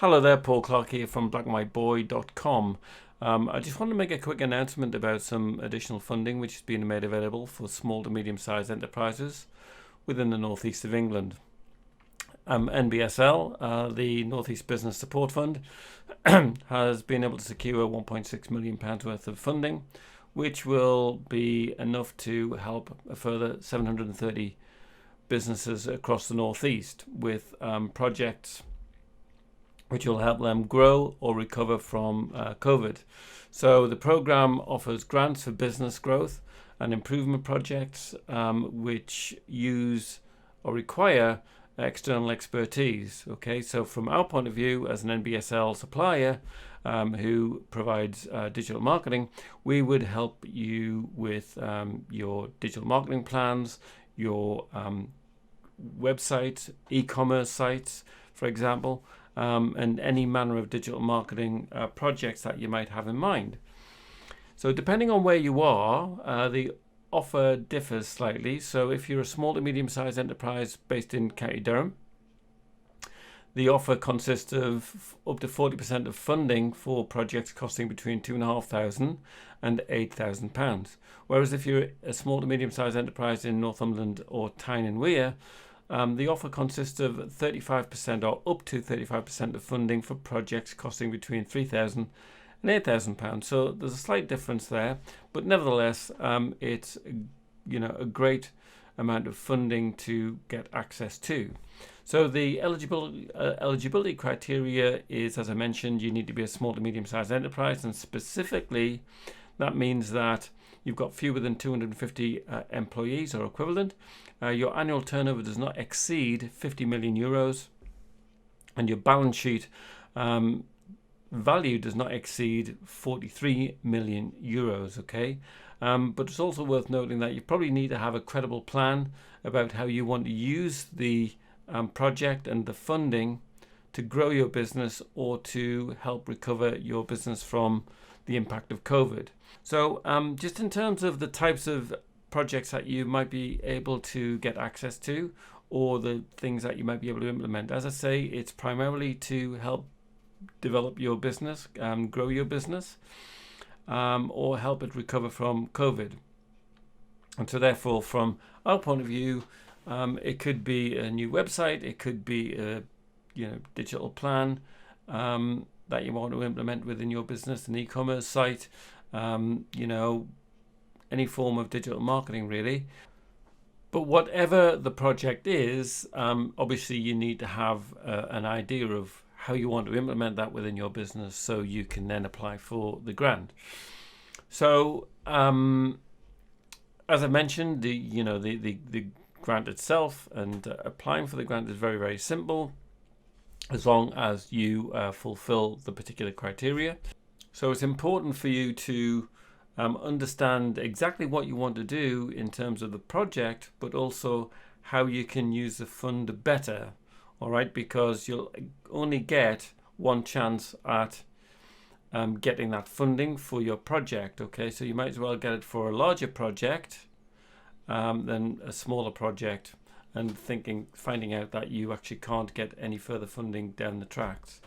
Hello there, Paul Clark here from blackandwhiteboy.com. I just want to make a quick announcement about some additional funding which has been made available for small to medium-sized enterprises within the northeast of England. NBSL, the Northeast Business Support Fund, has been able to secure £1.6 million worth of funding, which will be enough to help a further 730 businesses across the northeast with projects which will help them grow or recover from COVID. So the program offers grants for business growth and improvement projects which use or require external expertise. Okay, so from our point of view as an NBSL supplier who provides digital marketing, we would help you with your digital marketing plans, your website, e-commerce sites, for example, and any manner of digital marketing projects that you might have in mind. So depending on where you are, the offer differs slightly. So if you're a small to medium-sized enterprise based in County Durham, the offer consists of up to 40% of funding for projects costing between £2,500 and £8,000. Whereas if you're a small to medium-sized enterprise in Northumberland or Tyne and Weir, the offer consists of 35% or up to 35% of funding for projects costing between £3,000 and £8,000. So there's a slight difference there, but nevertheless, it's a great amount of funding to get access to. So the eligibility criteria is, as I mentioned, you need to be a small to medium-sized enterprise, and specifically that means that you've got fewer than 250 employees or equivalent. Your annual turnover does not exceed 50 million euros, and your balance sheet value does not exceed 43 million euros. Okay, but it's also worth noting that you probably need to have a credible plan about how you want to use the project and the funding to grow your business or to help recover your business from the impact of COVID. So just in terms of the types of projects that you might be able to get access to, or the things that you might be able to implement, as I say, it's primarily to help develop your business, grow your business, or help it recover from COVID. And so therefore, from our point of view, it could be a new website, it could be a digital plan that you want to implement within your business, an e-commerce site, any form of digital marketing really. But whatever the project is, obviously you need to have an idea of how you want to implement that within your business so you can then apply for the grant. So as I mentioned, the grant itself and applying for the grant is very, very simple as long as you fulfill the particular criteria. So it's important for you to understand exactly what you want to do in terms of the project, but also how you can use the fund better. All right, because you'll only get one chance at getting that funding for your project. Okay, so you might as well get it for a larger project than a smaller project, and finding out that you actually can't get any further funding down the tracks.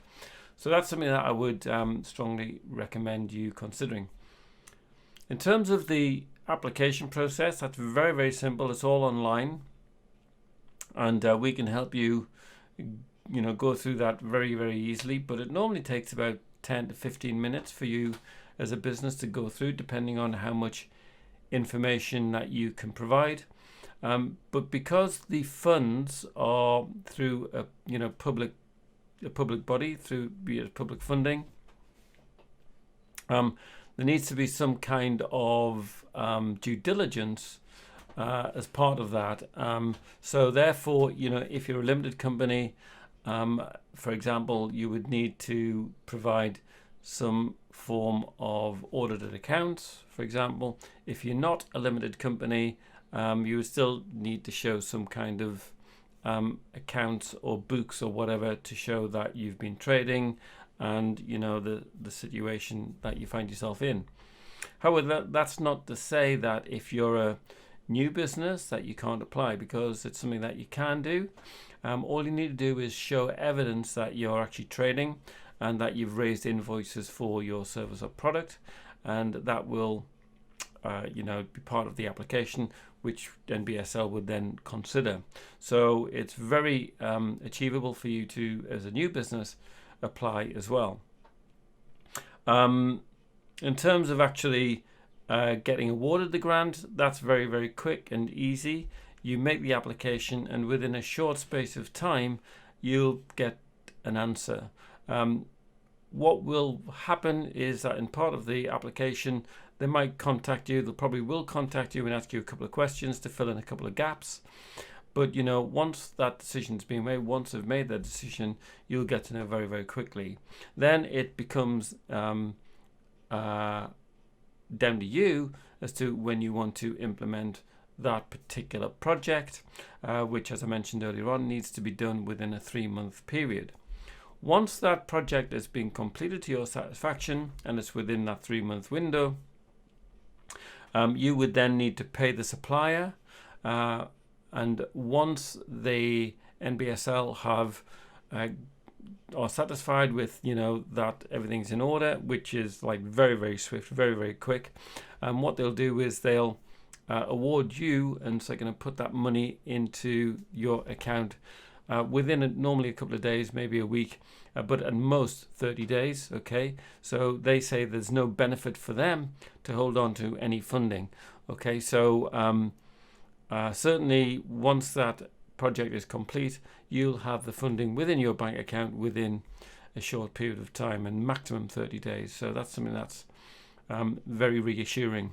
So that's something that I would strongly recommend you considering. In terms of the application process, that's very, very simple. It's all online, and we can help you go through that very, very easily, but it normally takes about 10 to 15 minutes for you as a business to go through, depending on how much information that you can provide. But because the funds are through a public body, through public funding, there needs to be some kind of due diligence as part of that. So therefore, if you're a limited company, for example, you would need to provide some form of audited accounts, for example. If you're not a limited company, you would still need to show some kind of accounts or books or whatever to show that you've been trading and the situation that you find yourself in. However, that's not to say that if you're a new business that you can't apply, because it's something that you can do. all you need to do is show evidence that you're actually trading and that you've raised invoices for your service or product, and that will be part of the application, which NBSL would then consider. So it's very achievable for you to, as a new business, apply as well. In terms of actually getting awarded the grant, that's very, very quick and easy. You make the application, and within a short space of time, you'll get an answer. What will happen is that in part of the application, they might contact you. They probably will contact you and ask you a couple of questions to fill in a couple of gaps. But once that decision's been made, once they've made their decision, you'll get to know very, very quickly. Then it becomes down to you as to when you want to implement that particular project, which, as I mentioned earlier on, needs to be done within a 3-month period. Once that project has been completed to your satisfaction and it's within that 3-month window, you would then need to pay the supplier, and once the NBSL have are satisfied with that everything's in order, which is like very, very swift, very, very quick, what they'll do is they'll award you, and so they're going to put that money into your account within normally a couple of days, maybe a week, but at most 30 days. Okay, so they say there's no benefit for them to hold on to any funding. Okay, so certainly once that project is complete, you'll have the funding within your bank account within a short period of time, and maximum 30 days. So that's something that's very reassuring.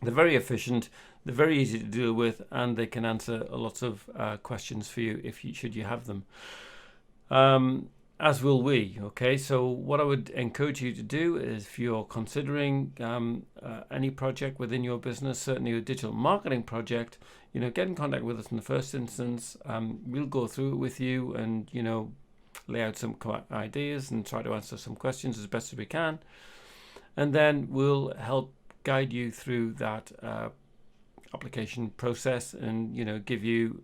They're very efficient, they're very easy to deal with, and they can answer lots of questions for you should you have them, as will we. Okay, so what I would encourage you to do is, if you're considering any project within your business, certainly a digital marketing project, get in contact with us in the first instance. We'll go through it with you and lay out some ideas and try to answer some questions as best as we can, and then we'll help guide you through that application process and give you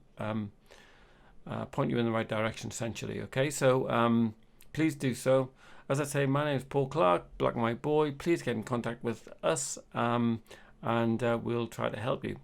point you in the right direction, essentially. Okay, so please do so. As I say, my name is Paul Clark, Black and White Boy. Please get in contact with us, and we'll try to help you.